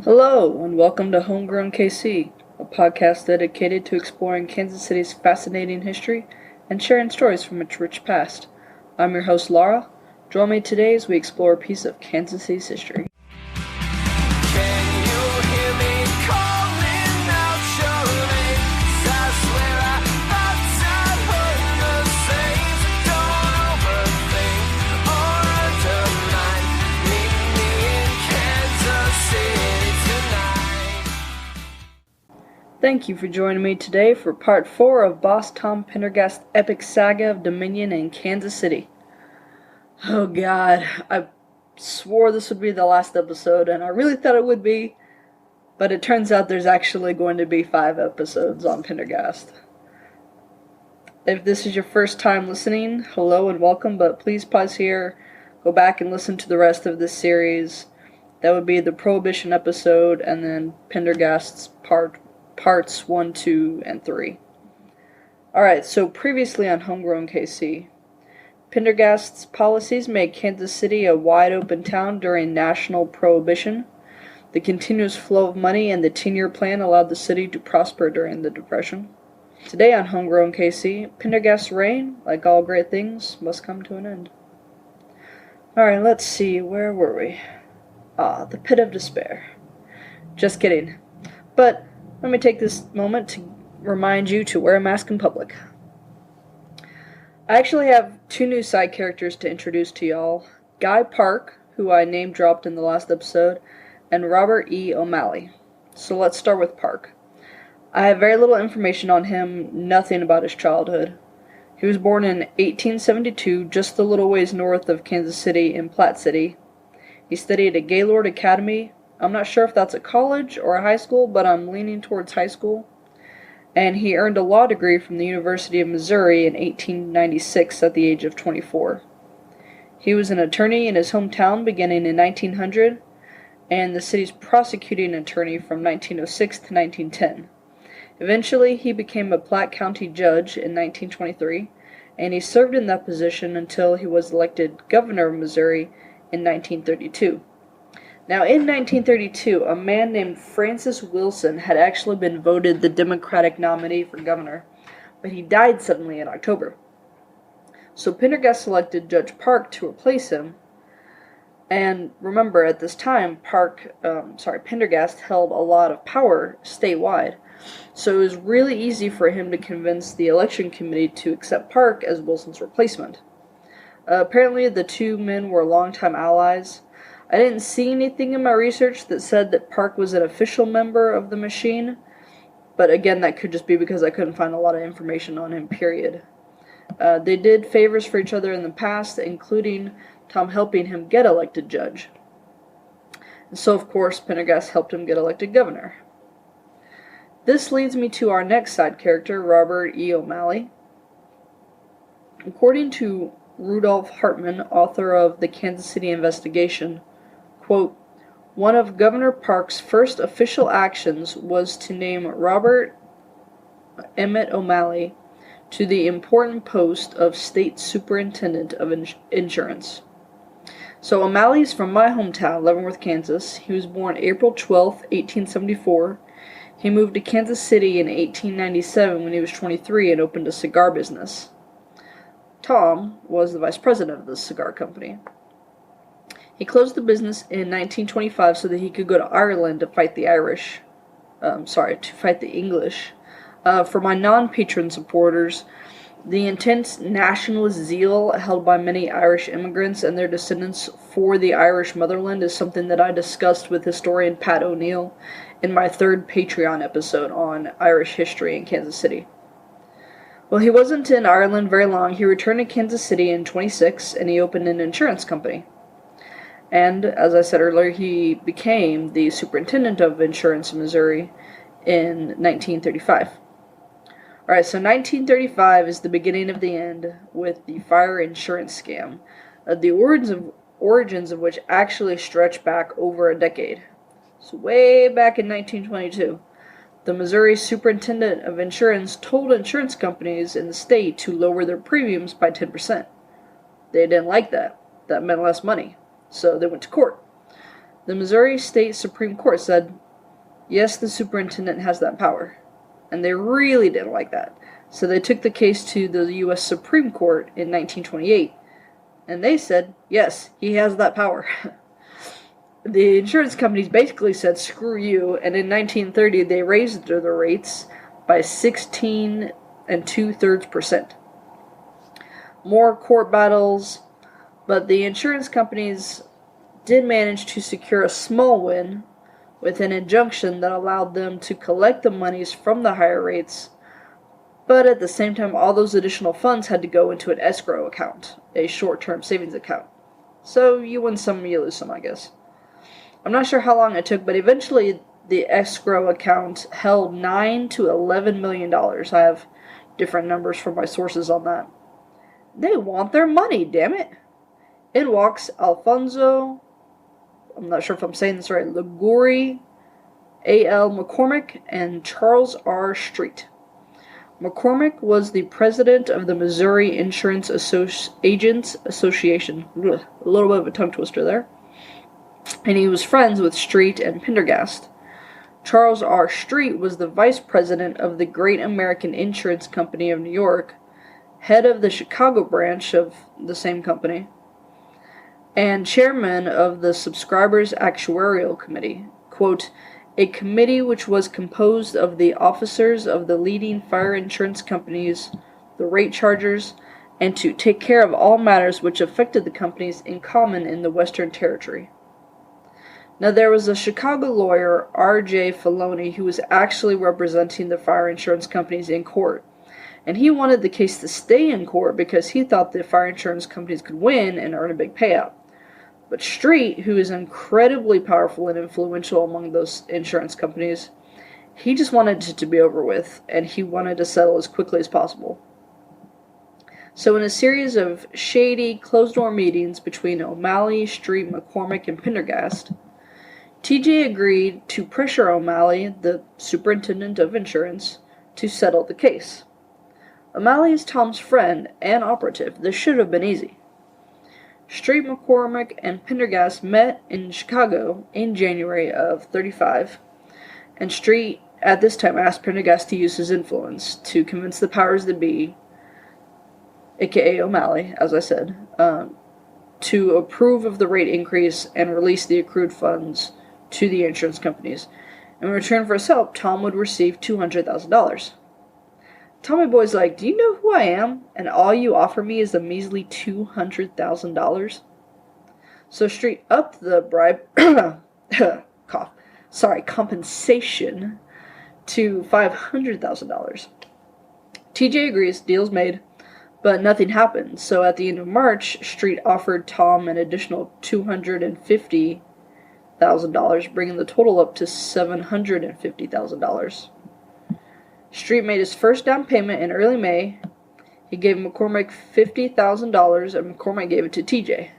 Hello, and welcome to Homegrown KC, a podcast dedicated to exploring Kansas City's fascinating history and sharing stories from its rich past. I'm your host, Laura. Join me today as we explore a piece of Kansas City's history. Thank you for joining me today for part 4 of Boss Tom Pendergast's epic saga of Dominion in Kansas City. Oh god, I swore this would be the last episode, and I really thought it would be, but it turns out there's actually going to be 5 episodes on Pendergast. If this is your first time listening, hello and welcome, but please pause here, go back and listen to the rest of this series. That would be the Prohibition episode, and then Pendergast's parts 1, 2, and 3. Alright, so previously on Homegrown KC, Pendergast's policies made Kansas City a wide-open town during national prohibition. The continuous flow of money and the 10-year plan allowed the city to prosper during the Depression. Today on Homegrown KC, Pendergast's reign, like all great things, must come to an end. Alright, let's see, where were we? The Pit of Despair. Just kidding. But let me take this moment to remind you to wear a mask in public. I actually have 2 new side characters to introduce to y'all. Guy Park, who I name-dropped in the last episode, and Robert E. O'Malley. So let's start with Park. I have very little information on him, nothing about his childhood. He was born in 1872, just a little ways north of Kansas City in Platte City. He studied at Gaylord Academy. I'm not sure if that's a college or a high school, but I'm leaning towards high school. And he earned a law degree from the University of Missouri in 1896 at the age of 24. He was an attorney in his hometown beginning in 1900, and the city's prosecuting attorney from 1906 to 1910. Eventually, he became a Platte County judge in 1923, and he served in that position until he was elected governor of Missouri in 1932. Now, in 1932, a man named Francis Wilson had actually been voted the Democratic nominee for governor, but he died suddenly in October. So Pendergast selected Judge Park to replace him, and remember, at this time, Pendergast held a lot of power statewide, so it was really easy for him to convince the election committee to accept Park as Wilson's replacement. Apparently, the 2 men were longtime allies. I didn't see anything in my research that said that Park was an official member of the machine, but again, that could just be because I couldn't find a lot of information on him, period. They did favors for each other in the past, including Tom helping him get elected judge. And so, of course, Pendergast helped him get elected governor. This leads me to our next side character, Robert E. O'Malley. According to Rudolph Hartman, author of The Kansas City Investigation, quote, one of Governor Park's first official actions was to name Robert Emmett O'Malley to the important post of State Superintendent of Insurance. So O'Malley's from my hometown, Leavenworth, Kansas. He was born April 12, 1874. He moved to Kansas City in 1897 when he was 23 and opened a cigar business. Tom was the vice president of the cigar company. He closed the business in 1925 so that he could go to Ireland to fight the English. For my non-patron supporters, the intense nationalist zeal held by many Irish immigrants and their descendants for the Irish motherland is something that I discussed with historian Pat O'Neill in my 3rd Patreon episode on Irish history in Kansas City. Well, he wasn't in Ireland very long. He returned to Kansas City in 26, and he opened an insurance company. And, as I said earlier, he became the superintendent of insurance in Missouri in 1935. Alright, so 1935 is the beginning of the end with the fire insurance scam, the origins of which actually stretch back over a decade. So way back in 1922. The Missouri Superintendent of Insurance told insurance companies in the state to lower their premiums by 10%. They didn't like that. That meant less money. So they went to court. The Missouri State Supreme Court said, yes, the superintendent has that power. And they really didn't like that. So they took the case to the U.S. Supreme Court in 1928. And they said, yes, he has that power. The insurance companies basically said, screw you. And in 1930, they raised their rates by 16 2/3%. More court battles, but the insurance companies did manage to secure a small win with an injunction that allowed them to collect the monies from the higher rates, but at the same time all those additional funds had to go into an escrow account, a short-term savings account. So you win some, you lose some, I guess. I'm not sure how long it took, but eventually the escrow account held $9 to $11 million. I have different numbers from my sources on that. They want their money, damn it. In walks Alfonso, I'm not sure if I'm saying this right, Liguori, A.L. McCormick, and Charles R. Street. McCormick was the president of the Missouri Insurance Agents Association. Ugh, a little bit of a tongue twister there. And he was friends with Street and Pendergast. Charles R. Street was the vice president of the Great American Insurance Company of New York, head of the Chicago branch of the same company, and chairman of the Subscribers Actuarial Committee, quote, a committee which was composed of the officers of the leading fire insurance companies, the rate chargers, and to take care of all matters which affected the companies in common in the Western Territory. Now, there was a Chicago lawyer, R.J. Filoni, who was actually representing the fire insurance companies in court. And he wanted the case to stay in court because he thought the fire insurance companies could win and earn a big payout. But Street, who is incredibly powerful and influential among those insurance companies, he just wanted it to be over with, and he wanted to settle as quickly as possible. So in a series of shady, closed-door meetings between O'Malley, Street, McCormick, and Pendergast, TJ agreed to pressure O'Malley, the superintendent of insurance, to settle the case. O'Malley is Tom's friend and operative. This should have been easy. Street, McCormick, and Pendergast met in Chicago in January of 35, and Street at this time asked Pendergast to use his influence to convince the powers that be, aka O'Malley, as I said, to approve of the rate increase and release the accrued funds to the insurance companies. In return for his help, Tom would receive $200,000. Tommy Boy's like, do you know who I am? And all you offer me is a measly $200,000? So Street upped the bribe, compensation to $500,000. TJ agrees, deal's made, but nothing happened. So at the end of March, Street offered Tom an additional $250,000, bringing the total up to $750,000. Street made his first down payment in early May. He gave McCormick $50,000, and McCormick gave it to TJ.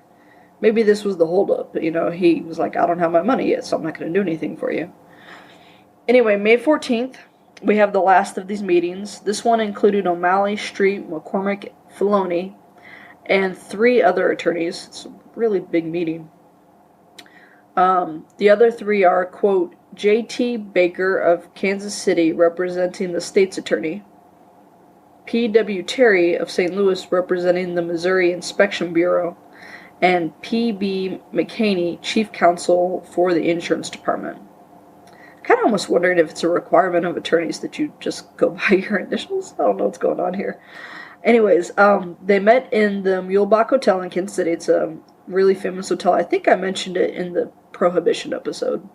Maybe this was the holdup, but, he was like, I don't have my money yet, so I'm not going to do anything for you. Anyway, May 14th, we have the last of these meetings. This one included O'Malley, Street, McCormick, Filoni, and 3 other attorneys. It's a really big meeting. The other 3 are, quote, J.T. Baker of Kansas City representing the state's attorney, P.W. Terry of St. Louis representing the Missouri Inspection Bureau, and P.B. McHaney, chief counsel for the insurance department. Kind of almost wondering if it's a requirement of attorneys that you just go by your initials. I don't know what's going on here. Anyways, they met in the Mulebach Hotel in Kansas City. It's a really famous hotel. I think I mentioned it in the Prohibition episode.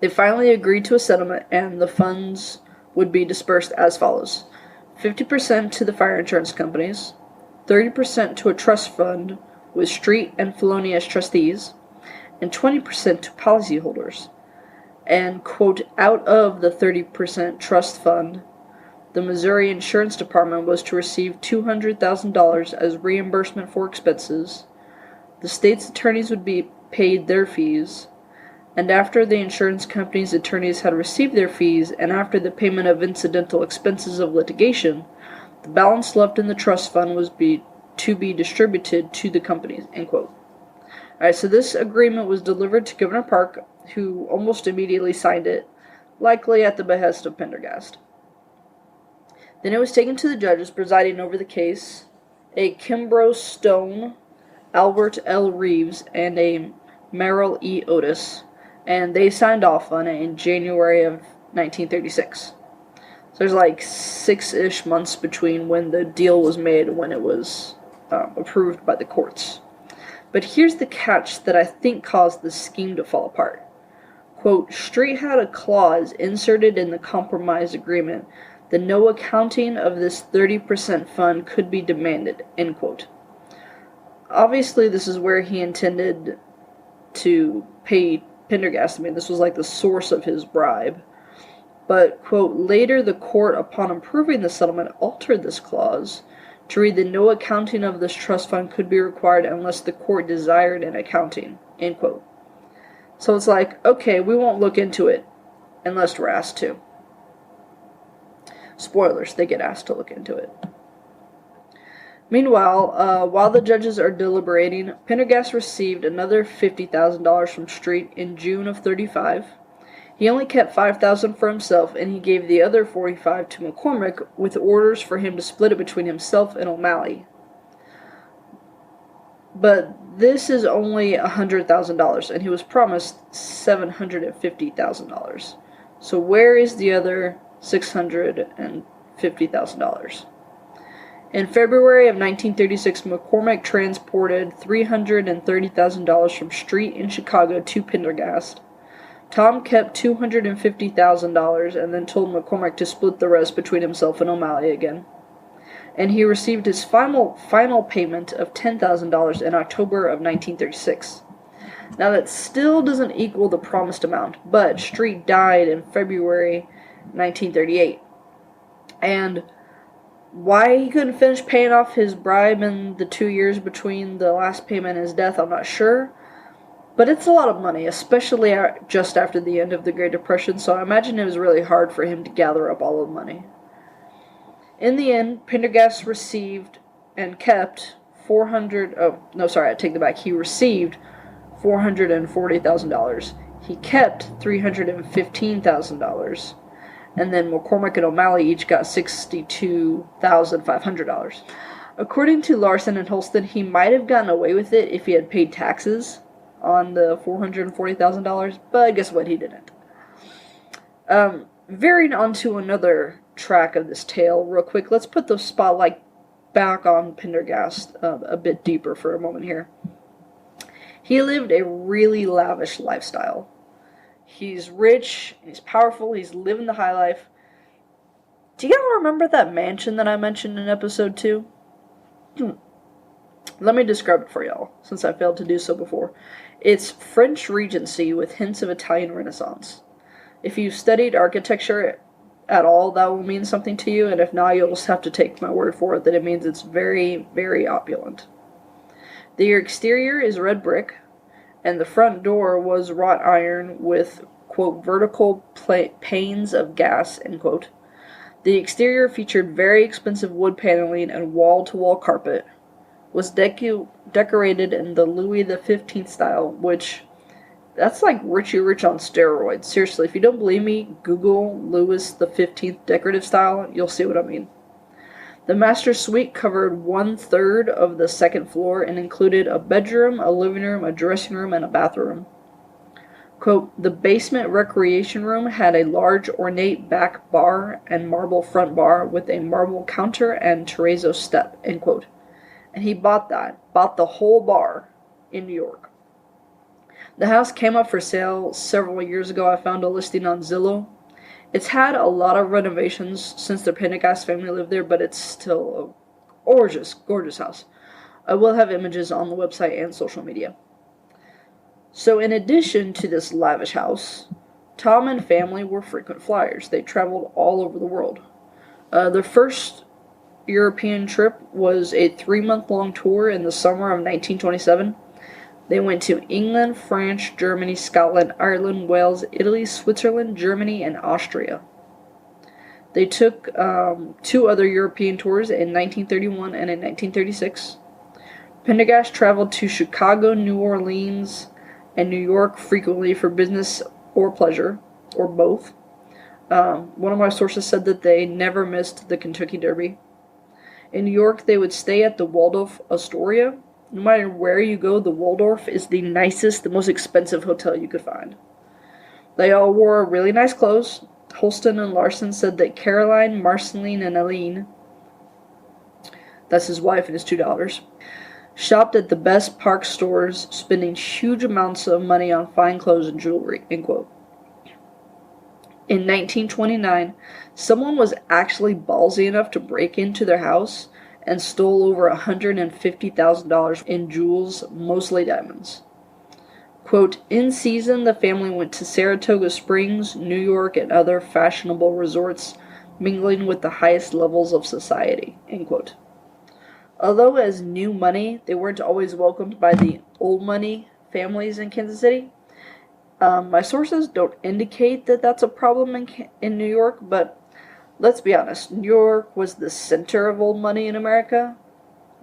They finally agreed to a settlement, and the funds would be dispersed as follows. 50% to the fire insurance companies, 30% to a trust fund with Street and Filoni as trustees, and 20% to policyholders. And, quote, out of the 30% trust fund, the Missouri Insurance Department was to receive $200,000 as reimbursement for expenses. The state's attorneys would be paid their fees, and after the insurance company's attorneys had received their fees, and after the payment of incidental expenses of litigation, the balance left in the trust fund was to be distributed to the companies, end quote. Alright, so this agreement was delivered to Governor Park, who almost immediately signed it, likely at the behest of Pendergast. Then it was taken to the judges presiding over the case, a Kimbrough Stone, Albert L. Reeves, and a Merrill E. Otis, and they signed off on it in January of 1936. So there's like 6-ish months between when the deal was made and when it was approved by the courts. But here's the catch that I think caused the scheme to fall apart. Quote, Street had a clause inserted in the compromise agreement that no accounting of this 30% fund could be demanded, end quote. Obviously, this is where he intended to pay Pendergast. I mean, this was like the source of his bribe. But, quote, later the court, upon approving the settlement, altered this clause to read that no accounting of this trust fund could be required unless the court desired an accounting, end quote. So it's like, okay, we won't look into it unless we're asked to. Spoilers, they get asked to look into it. Meanwhile, while the judges are deliberating, Pendergast received another $50,000 from Street in June of 35. He only kept $5,000 for himself, and he gave the other $45,000 to McCormick with orders for him to split it between himself and O'Malley. But this is only $100,000, and he was promised $750,000. So where is the other $650,000? In February of 1936, McCormick transported $330,000 from Street in Chicago to Pendergast. Tom kept $250,000 and then told McCormick to split the rest between himself and O'Malley again. And he received his final payment of $10,000 in October of 1936. Now that still doesn't equal the promised amount, but Street died in February 1938. And why he couldn't finish paying off his bribe in the 2 years between the last payment and his death, I'm not sure. But it's a lot of money, especially just after the end of the Great Depression, so I imagine it was really hard for him to gather up all of the money. In the end, Pendergast received and kept he received $440,000. He kept $315,000. And then McCormick and O'Malley each got $62,500. According to Larson and Holston, he might have gotten away with it if he had paid taxes on the $440,000, but guess what? He didn't. Veering onto another track of this tale, real quick, let's put the spotlight back on Pendergast a bit deeper for a moment here. He lived a really lavish lifestyle. He's rich, he's powerful, he's living the high life. Do y'all remember that mansion that I mentioned in episode 2? Let me describe it for y'all, since I failed to do so before. It's French Regency with hints of Italian Renaissance. If you've studied architecture at all, that will mean something to you, and if not, you'll just have to take my word for it that it means it's very, very opulent. The exterior is red brick, and the front door was wrought iron with, quote, vertical panes of gas, end quote. The exterior featured very expensive wood paneling and wall-to-wall carpet, was decorated in the Louis XV style, which, that's like Richie Rich on steroids. Seriously, if you don't believe me, Google Louis XV decorative style, you'll see what I mean. The master suite covered 1/3 of the second floor and included a bedroom, a living room, a dressing room, and a bathroom. Quote, the basement recreation room had a large ornate back bar and marble front bar with a marble counter and terrazzo step, end quote. And he bought the whole bar in New York. The house came up for sale several years ago. I found a listing on Zillow. It's had a lot of renovations since the Pendergast family lived there, but it's still a gorgeous, gorgeous house. I will have images on the website and social media. So in addition to this lavish house, Tom and family were frequent flyers. They traveled all over the world. Their first European trip was a 3-month-long tour in the summer of 1927. They went to England, France, Germany, Scotland, Ireland, Wales, Italy, Switzerland, Germany, and Austria. They took 2 other European tours in 1931 and in 1936. Pendergast traveled to Chicago, New Orleans, and New York frequently for business or pleasure, or both. One of my sources said that they never missed the Kentucky Derby. In New York, they would stay at the Waldorf Astoria. No matter where you go, the Waldorf is the nicest, the most expensive hotel you could find. They all wore really nice clothes. Holston and Larson said that Caroline, Marceline, and Aline, that's his wife and his two daughters, shopped at the best park stores, spending huge amounts of money on fine clothes and jewelry, end quote. In 1929, someone was actually ballsy enough to break into their house and stole over $150,000 in jewels, mostly diamonds. Quote, in season, the family went to Saratoga Springs, New York, and other fashionable resorts, mingling with the highest levels of society, end quote. Although as new money, they weren't always welcomed by the old money families in Kansas City. My sources don't indicate that that's a problem in New York, but let's be honest, New York was the center of old money in America.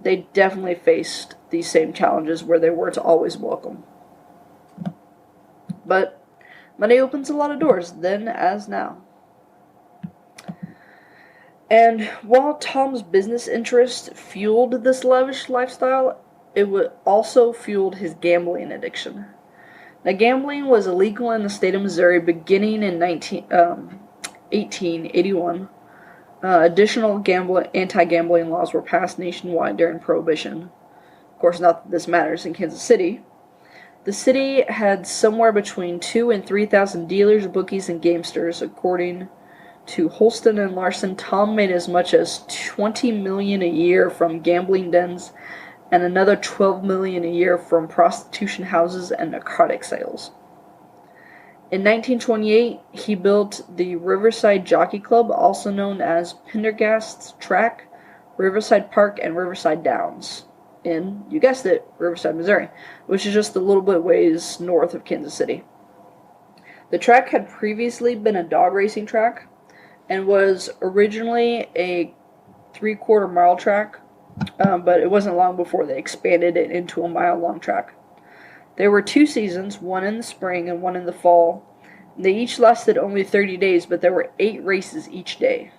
They definitely faced these same challenges where they weren't always welcome. But money opens a lot of doors, then as now. And while Tom's business interest fueled this lavish lifestyle, it also fueled his gambling addiction. Now, gambling was illegal in the state of Missouri beginning in 1881. Additional anti-gambling laws were passed nationwide during Prohibition. Of course, not that this matters in Kansas City. The city had somewhere between 2,000 and 3,000 dealers, bookies, and gamesters, according to Holston and Larson. Tom made as much as $20 million a year from gambling dens and another $12 million a year from prostitution houses and narcotic sales. In 1928, he built the Riverside Jockey Club, also known as Pendergast's Track, Riverside Park, and Riverside Downs in, you guessed it, Riverside, Missouri, which is just a little bit ways north of Kansas City. The track had previously been a dog racing track and was originally a 3/4 mile track, but it wasn't long before they expanded it into a mile-long track. There were 2 seasons, one in the spring and one in the fall. They each lasted only 30 days, but there were 8 races each day.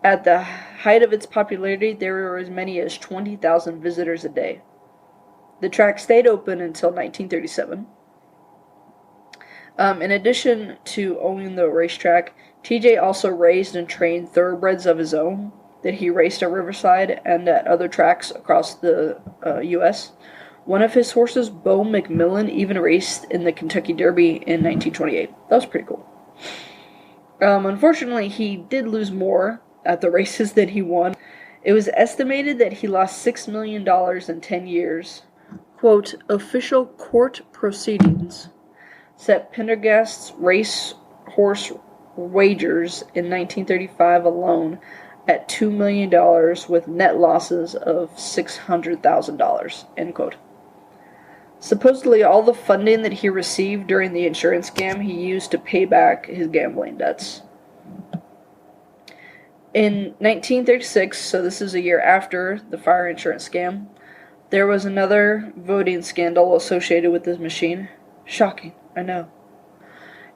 At the height of its popularity, there were as many as 20,000 visitors a day. The track stayed open until 1937. In addition to owning the racetrack, TJ also raised and trained thoroughbreds of his own that he raced at Riverside and at other tracks across the U.S. One of his horses, Bo McMillan, even raced in the Kentucky Derby in 1928. That was pretty cool. Unfortunately, he did lose more at the races than he won. It was estimated that he lost $6 million in 10 years. Quote, official court proceedings set Pendergast's race horse wagers in 1935 alone at $2 million with net losses of $600,000, end quote. Supposedly all the funding that he received during the insurance scam he used to pay back his gambling debts. In 1936, so this is a year after the fire insurance scam, there was another voting scandal associated with this machine. Shocking, I know.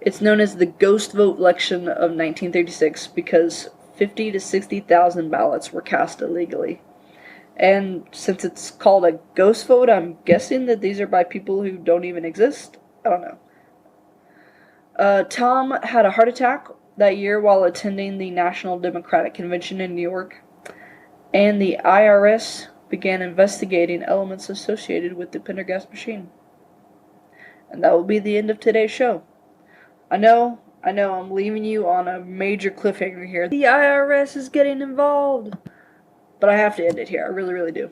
It's known as the ghost vote election of 1936 because 50 to 60,000 ballots were cast illegally. And since it's called a ghost vote, I'm guessing that these are by people who don't even exist? I don't know. Tom had a heart attack that year while attending the National Democratic Convention in New York, and the IRS began investigating elements associated with the Pendergast machine. And that will be the end of today's show. I know, I'm leaving you on a major cliffhanger here. The IRS is getting involved! But I have to end it here, I really, really do.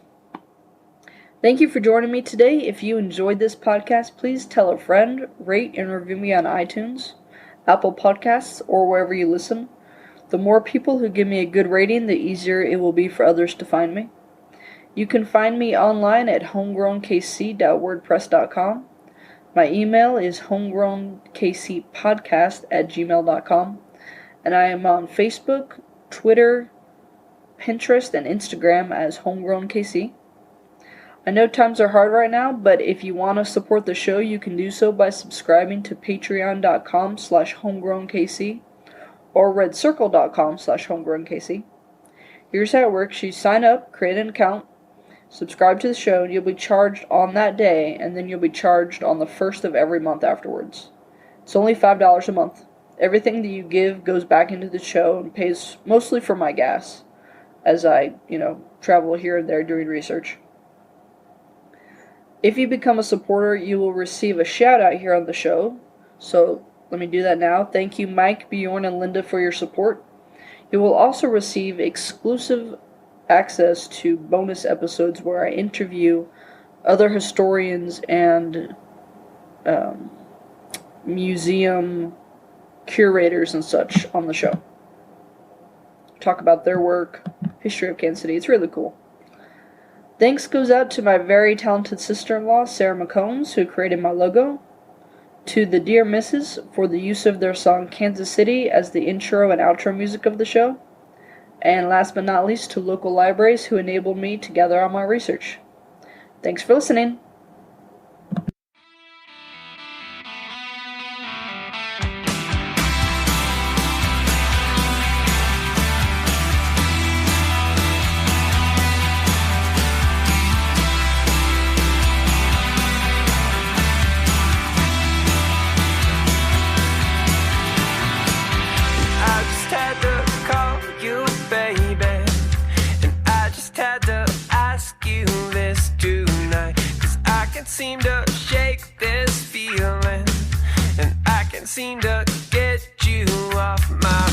Thank you for joining me today. If you enjoyed this podcast, please tell a friend, rate and review me on iTunes, Apple Podcasts, or wherever you listen. The more people who give me a good rating, the easier it will be for others to find me. You can find me online at homegrownkc.wordpress.com. My email is homegrownkcpodcast@gmail.com. And I am on Facebook, Twitter, Pinterest, and Instagram as HomegrownKC. I know times are hard right now, but if you want to support the show, you can do so by subscribing to patreon.com/homegrownkc or redcircle.com/homegrownkc. Here's how it works. You sign up, create an account, subscribe to the show, and you'll be charged on that day, and then you'll be charged on the first of every month afterwards. It's only $5 a month. Everything that you give goes back into the show and pays mostly for my gas as I, travel here and there doing research. If you become a supporter, you will receive a shout out here on the show. So let me do that now. Thank you, Mike, Bjorn, and Linda, for your support. You will also receive exclusive access to bonus episodes where I interview other historians and museum curators and such on the show. Talk about their work, history of Kansas City. It's really cool. Thanks goes out to my very talented sister-in-law, Sarah McCombs, who created my logo, to the Dear Misses for the use of their song Kansas City as the intro and outro music of the show, and last but not least to local libraries who enabled me to gather all my research. Thanks for listening. Seem to shake this feeling, and I can't seem to get you off my